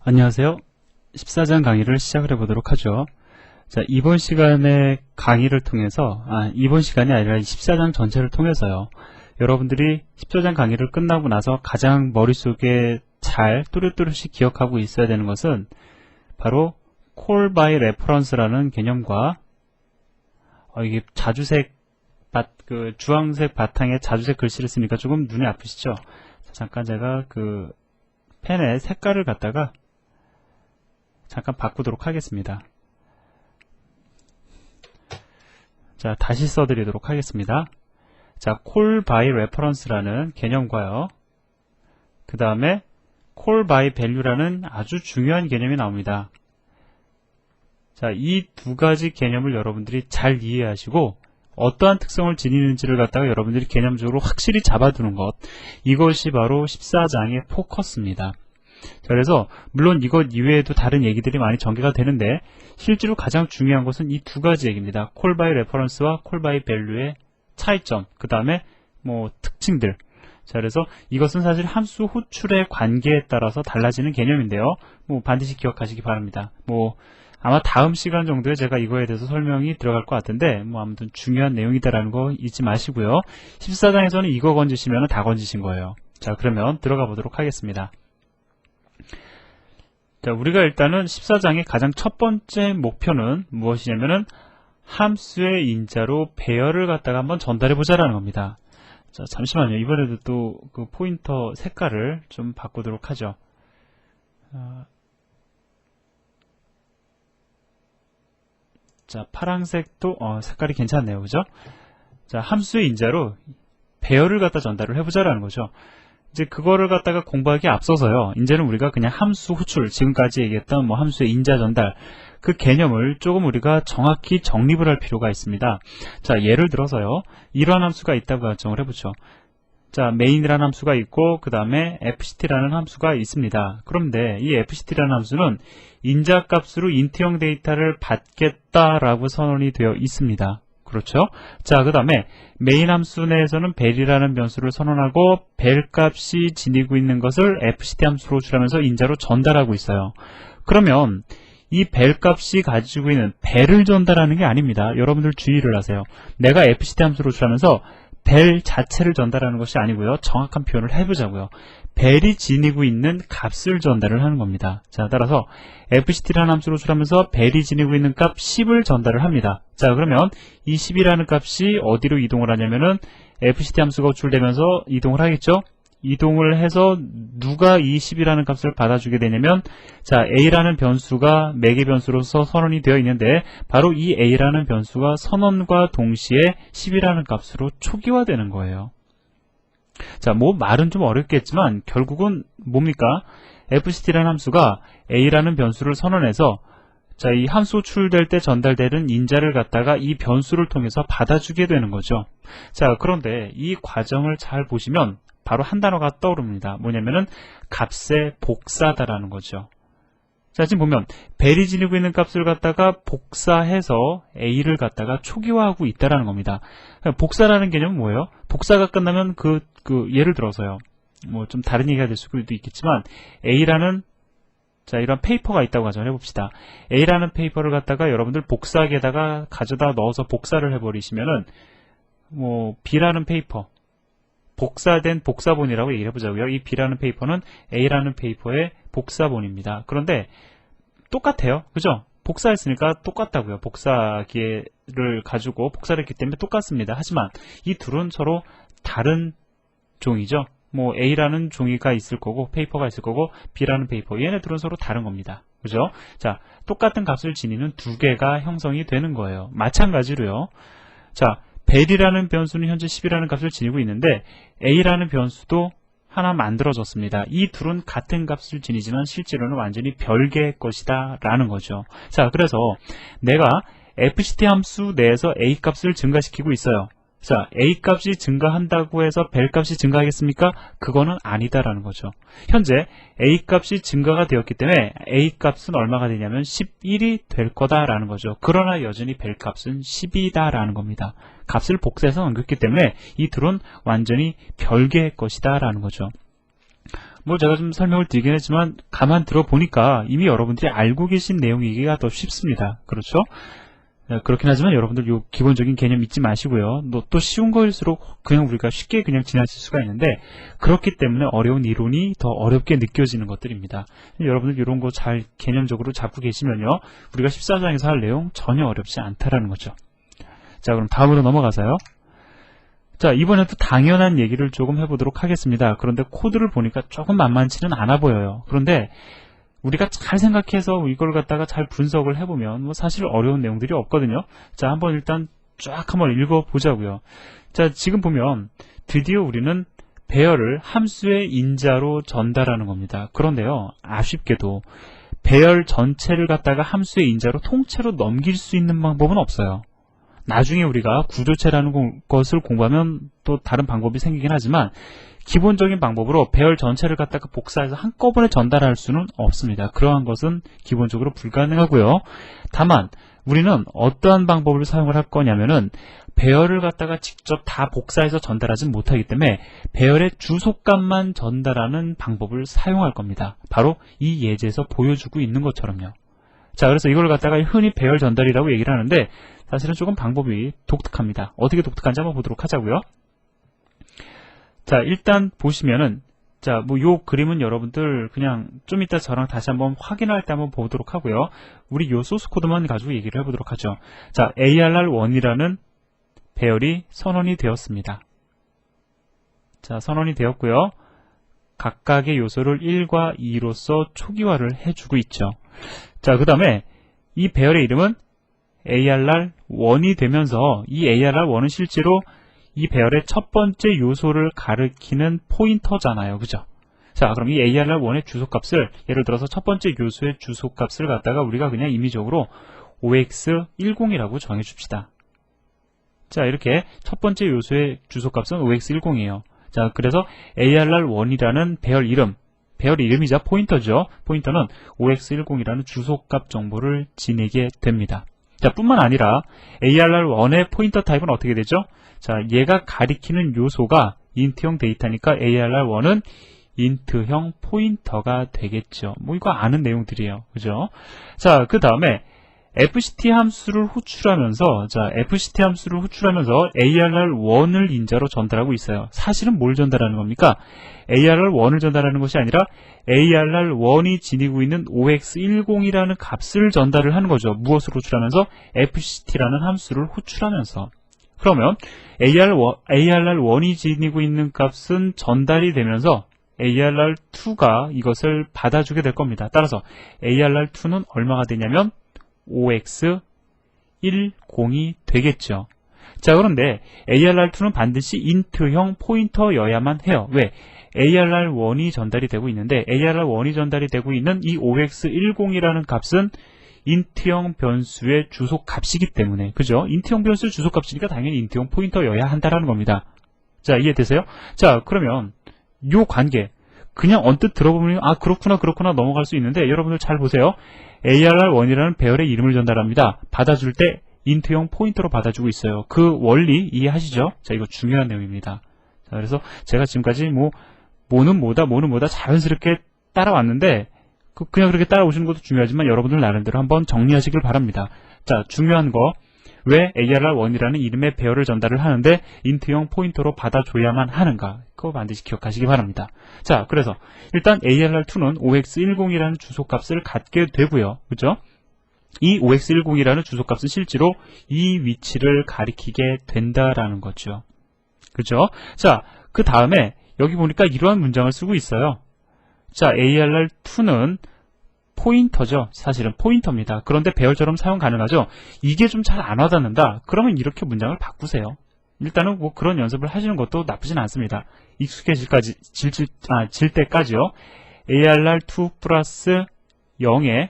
안녕하세요. 14장 강의를 시작을 해보도록 하죠. 자, 이번 시간에 강의를 통해서, 이번 시간이 아니라 14장 전체를 통해서요. 여러분들이 14장 강의를 끝나고 나서 가장 머릿속에 잘 뚜렷뚜렷이 기억하고 있어야 되는 것은 바로 call by reference라는 개념과 이게 자주색 주황색 바탕에 자주색 글씨를 쓰니까 조금 눈이 아프시죠? 자, 잠깐 제가 그 펜의 색깔을 갖다가 잠깐 바꾸도록 하겠습니다. 자, 다시 써드리도록 하겠습니다. 자, call by reference라는 개념과요. 그 다음에 call by value라는 아주 중요한 개념이 나옵니다. 자, 이 두 가지 개념을 여러분들이 잘 이해하시고 어떠한 특성을 지니는지를 갖다가 여러분들이 개념적으로 확실히 잡아두는 것, 이것이 바로 14장의 포커스입니다. 자, 그래서 물론 이것 이외에도 다른 얘기들이 많이 전개가 되는데 실제로 가장 중요한 것은 이 두 가지 얘기입니다. call by reference와 call by value의 차이점, 그 다음에 특징들. 자, 그래서 이것은 사실 함수 호출의 관계에 따라서 달라지는 개념인데요. 반드시 기억하시기 바랍니다. 아마 다음 시간 정도에 제가 이거에 대해서 설명이 들어갈 것 같은데 아무튼 중요한 내용이다라는 거 잊지 마시고요. 14장에서는 이거 건지시면 다 건지신 거예요. 자, 그러면 들어가 보도록 하겠습니다. 자, 우리가 일단은 14장의 가장 첫 번째 목표는 무엇이냐면은 함수의 인자로 배열을 갖다가 한번 전달해 보자라는 겁니다. 자, 잠시만요. 이번에도 또 그 포인터 색깔을 좀 바꾸도록 하죠. 자, 파란색도 색깔이 괜찮네요. 그죠? 자, 함수의 인자로 배열을 갖다 전달을 해보자라는 거죠. 이제 그거를 갖다가 공부하기에 앞서서요. 이제는 우리가 그냥 함수 호출, 지금까지 얘기했던 함수의 인자 전달, 그 개념을 조금 우리가 정확히 정립을 할 필요가 있습니다. 자, 예를 들어서요. 이러한 함수가 있다고 가정을 해보죠. 자, main이라는 함수가 있고 그 다음에 fct라는 함수가 있습니다. 그런데 이 fct라는 함수는 인자값으로 인트형 데이터를 받겠다라고 선언이 되어 있습니다. 그렇죠? 자, 그 다음에 메인 함수 내에서는 벨이라는 변수를 선언하고 벨 값이 지니고 있는 것을 fct 함수로 호출하면서 인자로 전달하고 있어요. 그러면 이 벨 값이 가지고 있는 벨을 전달하는 게 아닙니다. 여러분들 주의를 하세요. 내가 fct 함수로 호출하면서 벨 자체를 전달하는 것이 아니고요. 정확한 표현을 해보자고요. 벨이 지니고 있는 값을 전달을 하는 겁니다. 자, 따라서 fct라는 함수로 호출하면서 벨이 지니고 있는 값 10을 전달을 합니다. 자, 그러면 이 10이라는 값이 어디로 이동을 하냐면은 fct 함수가 호출되면서 이동을 하겠죠? 이동을 해서 누가 이 10이라는 값을 받아주게 되냐면, 자, a라는 변수가 매개 변수로서 선언이 되어 있는데 바로 이 a라는 변수가 선언과 동시에 10이라는 값으로 초기화되는 거예요. 자, 말은 좀 어렵겠지만 결국은 뭡니까? fct라는 함수가 a라는 변수를 선언해서 자, 이 함수 호출될 때 전달되는 인자를 갖다가 이 변수를 통해서 받아주게 되는 거죠. 자, 그런데 이 과정을 잘 보시면 바로 한 단어가 떠오릅니다. 뭐냐면은 값의 복사다라는 거죠. 자, 지금 보면 벨이 지니고 있는 값을 갖다가 복사해서 a를 갖다가 초기화하고 있다라는 겁니다. 복사라는 개념은 뭐예요? 복사가 끝나면 예를 들어서요. 좀 다른 얘기가 될 수도 있겠지만 a라는 자, 이런 페이퍼가 있다고 가정을 해봅시다. a라는 페이퍼를 갖다가 여러분들 복사기에다가 가져다 넣어서 복사를 해버리시면은 b라는 페이퍼 복사된 복사본이라고 얘기를 해보자고요. 이 B라는 페이퍼는 A라는 페이퍼의 복사본입니다. 그런데 똑같아요. 그죠? 복사했으니까 똑같다고요. 복사기를 가지고 복사를 했기 때문에 똑같습니다. 하지만 이 둘은 서로 다른 종이죠. A라는 종이가 있을 거고 페이퍼가 있을 거고 B라는 페이퍼, 얘네 둘은 서로 다른 겁니다. 그죠? 자, 똑같은 값을 지니는 두 개가 형성이 되는 거예요. 마찬가지로요. 자, 벨이라는 변수는 현재 10이라는 값을 지니고 있는데 a라는 변수도 하나 만들어졌습니다. 이 둘은 같은 값을 지니지만 실제로는 완전히 별개의 것이다 라는 거죠. 자, 그래서 내가 fct 함수 내에서 a 값을 증가시키고 있어요. 자, a 값이 증가한다고 해서 벨 값이 증가하겠습니까? 그거는 아니다라는 거죠. 현재 a 값이 증가가 되었기 때문에 a 값은 얼마가 되냐면 11이 될 거다라는 거죠. 그러나 여전히 벨 값은 10이다라는 겁니다. 값을 복사해서 넘겼기 때문에 이 둘은 완전히 별개의 것이다라는 거죠. 뭐 제가 좀 설명을 드리긴 했지만 가만 들어보니까 이미 여러분들이 알고 계신 내용이기가 더 쉽습니다. 그렇죠? 그렇긴 하지만 여러분들 요 기본적인 개념 잊지 마시고요. 또 쉬운 거일수록 그냥 우리가 쉽게 그냥 지나칠 수가 있는데 그렇기 때문에 어려운 이론이 더 어렵게 느껴지는 것들입니다. 여러분들 이런 거 잘 개념적으로 잡고 계시면요. 우리가 14장에서 할 내용 전혀 어렵지 않다라는 거죠. 자, 그럼 다음으로 넘어가서요. 자, 이번에도 당연한 얘기를 조금 해보도록 하겠습니다. 그런데 코드를 보니까 조금 만만치는 않아 보여요. 그런데 우리가 잘 생각해서 이걸 갖다가 잘 분석을 해보면 뭐 사실 어려운 내용들이 없거든요. 자, 한번 일단 쫙 한번 읽어보자고요. 자, 지금 보면 드디어 우리는 배열을 함수의 인자로 전달하는 겁니다. 그런데요, 아쉽게도 배열 전체를 갖다가 함수의 인자로 통째로 넘길 수 있는 방법은 없어요. 나중에 우리가 구조체라는 것을 공부하면 또 다른 방법이 생기긴 하지만 기본적인 방법으로 배열 전체를 갖다가 복사해서 한꺼번에 전달할 수는 없습니다. 그러한 것은 기본적으로 불가능하고요. 다만 우리는 어떠한 방법을 사용을 할 거냐면은 배열을 갖다가 직접 다 복사해서 전달하지 못하기 때문에 배열의 주소값만 전달하는 방법을 사용할 겁니다. 바로 이 예제에서 보여주고 있는 것처럼요. 자, 그래서 이걸 갖다가 흔히 배열 전달이라고 얘기를 하는데 사실은 조금 방법이 독특합니다. 어떻게 독특한지 한번 보도록 하자고요. 자, 일단 보시면은, 자, 뭐 요 그림은 여러분들 그냥 좀 이따 저랑 다시 한번 확인할 때 한번 보도록 하고요. 우리 요 소스 코드만 가지고 얘기를 해보도록 하죠. 자, ARR1이라는 배열이 선언이 되었습니다. 자, 선언이 되었고요. 각각의 요소를 1과 2로서 초기화를 해주고 있죠. 자, 그 다음에 이 배열의 이름은 ARR1이 되면서 이 ARR1은 실제로 이 배열의 첫 번째 요소를 가리키는 포인터잖아요. 그죠? 자, 그럼 이 ARR1의 주소값을 예를 들어서 첫 번째 요소의 주소값을 갖다가 우리가 그냥 임의적으로 OX10이라고 정해줍시다. 자, 이렇게 첫 번째 요소의 주소값은 OX10이에요. 자, 그래서 ARR1이라는 배열 이름이자 포인터죠. 포인터는 OX10이라는 주소값 정보를 지니게 됩니다. 자, 뿐만 아니라 ARR1의 포인터 타입은 어떻게 되죠? 자, 얘가 가리키는 요소가 인트형 데이터니까 ARR1은 인트형 포인터가 되겠죠. 뭐 이거 아는 내용들이에요. 그죠? 자, 그 다음에 fct 함수를 호출하면서 ARR1을 인자로 전달하고 있어요. 사실은 뭘 전달하는 겁니까? ARR1을 전달하는 것이 아니라 ARR1이 지니고 있는 OX10이라는 값을 전달을 하는 거죠. 무엇을 호출하면서? fct라는 함수를 호출하면서. 그러면 ARR1이 지니고 있는 값은 전달이 되면서 ARR2가 이것을 받아주게 될 겁니다. 따라서 ARR2는 얼마가 되냐면 OX10이 되겠죠. 자, 그런데 ARR2는 반드시 인트형 포인터여야만 해요. 왜? ARR1이 전달이 되고 있는데 ARR1이 전달이 되고 있는 이 OX10이라는 값은 인트형 변수의 주소값이기 때문에, 그죠? 인트형 변수의 주소값이니까 당연히 인트형 포인터여야 한다라는 겁니다. 자, 이해되세요? 자, 그러면 요 관계 그냥 언뜻 들어보면 아, 그렇구나 넘어갈 수 있는데 여러분들 잘 보세요. ARR1이라는 배열의 이름을 전달합니다. 받아줄 때 인트형 포인터로 받아주고 있어요. 그 원리 이해하시죠? 자, 이거 중요한 내용입니다. 자, 그래서 제가 지금까지 뭐는 뭐다 자연스럽게 따라왔는데 그냥 그렇게 따라오시는 것도 중요하지만 여러분들 나름대로 한번 정리하시길 바랍니다. 자, 중요한 거, 왜 ARR1이라는 이름의 배열을 전달을 하는데 인트형 포인터로 받아줘야만 하는가, 그거 반드시 기억하시기 바랍니다. 자, 그래서 일단 ARR2는 OX10이라는 주소값을 갖게 되고요. 그죠? 이 OX10이라는 주소값은 실제로 이 위치를 가리키게 된다라는 거죠. 그죠? 자, 그 다음에 여기 보니까 이러한 문장을 쓰고 있어요. 자, ARR2는 포인터죠. 사실은 포인터입니다. 그런데 배열처럼 사용 가능하죠. 이게 좀 잘 안 와닿는다. 그러면 이렇게 문장을 바꾸세요. 일단은 뭐 그런 연습을 하시는 것도 나쁘진 않습니다. 익숙해질 때까지요. ARR2 플러스 0의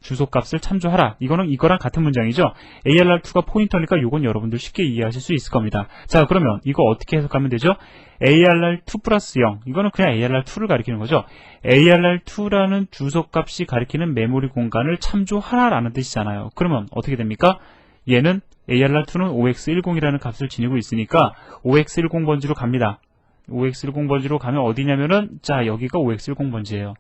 주소값을 참조하라. 이거는 이거랑 같은 문장이죠. ARR2가 포인터니까 이건 여러분들 쉽게 이해하실 수 있을 겁니다. 자, 그러면 이거 어떻게 해석하면 되죠? ARR2 플러스 0. 이거는 그냥 ARR2를 가리키는 거죠. ARR2라는 주소값이 가리키는 메모리 공간을 참조하라라는 뜻이잖아요. 그러면 어떻게 됩니까? 얘는 ARR2는 OX10이라는 값을 지니고 있으니까 OX10 번지로 갑니다. OX10번지로 가면 어디냐면은, 자, 여기가 OX10번지예요.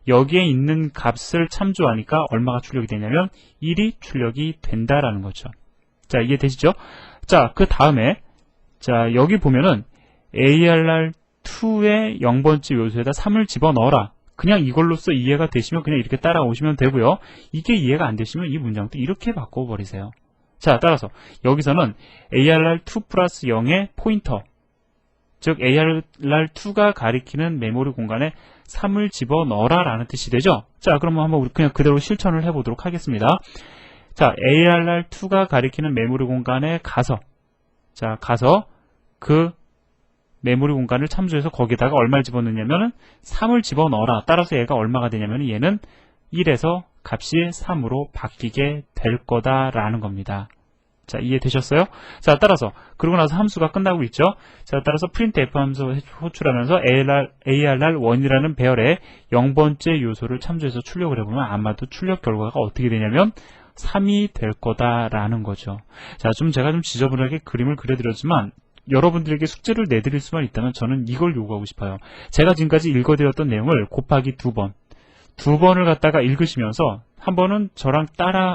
여기에 있는 값을 참조하니까 얼마가 출력이 되냐면 1이 출력이 된다라는 거죠. 자, 이해되시죠? 자, 그 다음에, 자, 여기 보면은 ARR2의 0번째 요소에다 3을 집어넣어라. 그냥 이걸로써 이해가 되시면 그냥 이렇게 따라오시면 되고요. 이게 이해가 안 되시면 이 문장도 이렇게 바꿔버리세요. 자, 따라서 여기서는 ARR2 플러스 0의 포인터, 즉 ARR2가 가리키는 메모리 공간에 3을 집어넣어라 라는 뜻이 되죠. 자, 그러면 한번 우리 그냥 그대로 실천을 해보도록 하겠습니다. 자, ARR2가 가리키는 메모리 공간에 가서, 자, 가서 그 메모리 공간을 참조해서 거기다가 얼마를 집어넣냐면은 3을 집어넣어라. 따라서 얘가 얼마가 되냐면 얘는 1에서 값이 3으로 바뀌게 될 거다라는 겁니다. 자, 이해되셨어요? 자, 따라서 그러고 나서 함수가 끝나고 있죠. 자, 따라서 printf 함수 호출하면서 ARR1이라는 배열의 0번째 요소를 참조해서 출력을 해보면 아마도 출력 결과가 어떻게 되냐면 3이 될 거다라는 거죠. 자, 제가 좀 지저분하게 그림을 그려드렸지만 여러분들에게 숙제를 내드릴 수만 있다면 저는 이걸 요구하고 싶어요. 제가 지금까지 읽어드렸던 내용을 곱하기 2번을 갖다가 읽으시면서 한 번은 저랑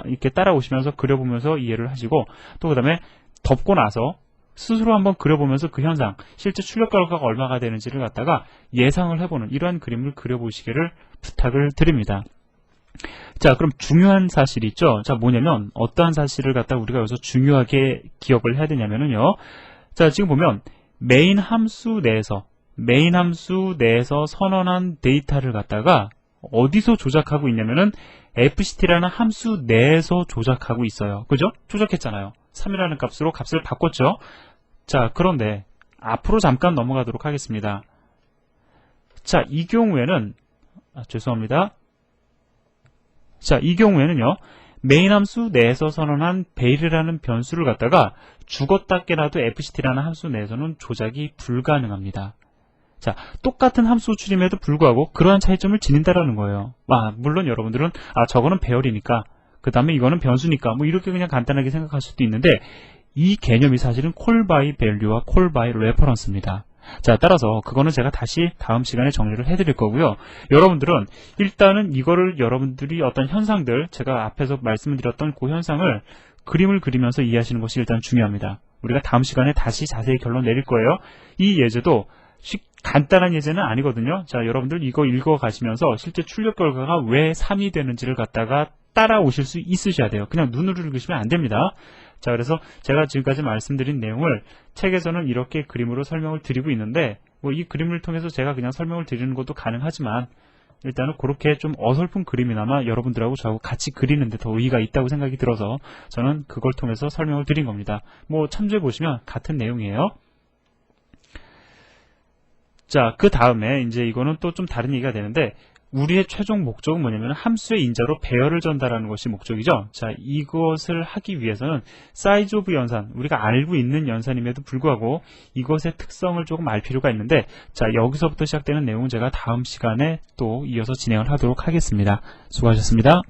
이렇게 따라오시면서 그려보면서 이해를 하시고, 또 그 다음에 덮고 나서 스스로 한번 그려보면서 그 현상, 실제 출력 결과가 얼마가 되는지를 갖다가 예상을 해보는 이러한 그림을 그려보시기를 부탁을 드립니다. 자, 그럼 중요한 사실이 있죠. 자, 뭐냐면 어떠한 사실을 갖다가 우리가 여기서 중요하게 기억을 해야 되냐면요. 자, 지금 보면 메인 함수 내에서 선언한 데이터를 갖다가 어디서 조작하고 있냐면은 fct라는 함수 내에서 조작하고 있어요. 그죠? 조작했잖아요. 3이라는 값으로 값을 바꿨죠. 자, 그런데 앞으로 잠깐 넘어가도록 하겠습니다. 자, 이 경우에는 죄송합니다. 자, 이 경우에는요. 메인 함수 내에서 선언한 베일이라는 변수를 갖다가 죽었다 깨나도 fct라는 함수 내에서는 조작이 불가능합니다. 자, 똑같은 함수 호출임에도 불구하고 그러한 차이점을 지닌다라는 거예요. 물론 여러분들은 저거는 배열이니까, 그 다음에 이거는 변수니까 뭐 이렇게 그냥 간단하게 생각할 수도 있는데, 이 개념이 사실은 call by value와 call by reference입니다. 자, 따라서 그거는 제가 다시 다음 시간에 정리를 해드릴 거고요. 여러분들은 일단은 이거를 여러분들이 어떤 현상들, 제가 앞에서 말씀드렸던 그 현상을 그림을 그리면서 이해하시는 것이 일단 중요합니다. 우리가 다음 시간에 다시 자세히 결론 내릴 거예요. 이 예제도 간단한 예제는 아니거든요. 자, 여러분들 이거 읽어가시면서 실제 출력 결과가 왜 3이 되는지를 갖다가 따라오실 수 있으셔야 돼요. 그냥 눈으로 읽으시면 안 됩니다. 자, 그래서 제가 지금까지 말씀드린 내용을 책에서는 이렇게 그림으로 설명을 드리고 있는데, 뭐 이 그림을 통해서 제가 그냥 설명을 드리는 것도 가능하지만, 일단은 그렇게 좀 어설픈 그림이나마 여러분들하고 저하고 같이 그리는데 더 의의가 있다고 생각이 들어서 저는 그걸 통해서 설명을 드린 겁니다. 뭐 참조해 보시면 같은 내용이에요. 자, 그 다음에 이제 이거는 또 좀 다른 얘기가 되는데, 우리의 최종 목적은 뭐냐면 함수의 인자로 배열을 전달하는 것이 목적이죠. 자, 이것을 하기 위해서는 사이즈 오브 연산, 우리가 알고 있는 연산임에도 불구하고 이것의 특성을 조금 알 필요가 있는데, 자, 여기서부터 시작되는 내용은 제가 다음 시간에 또 이어서 진행을 하도록 하겠습니다. 수고하셨습니다.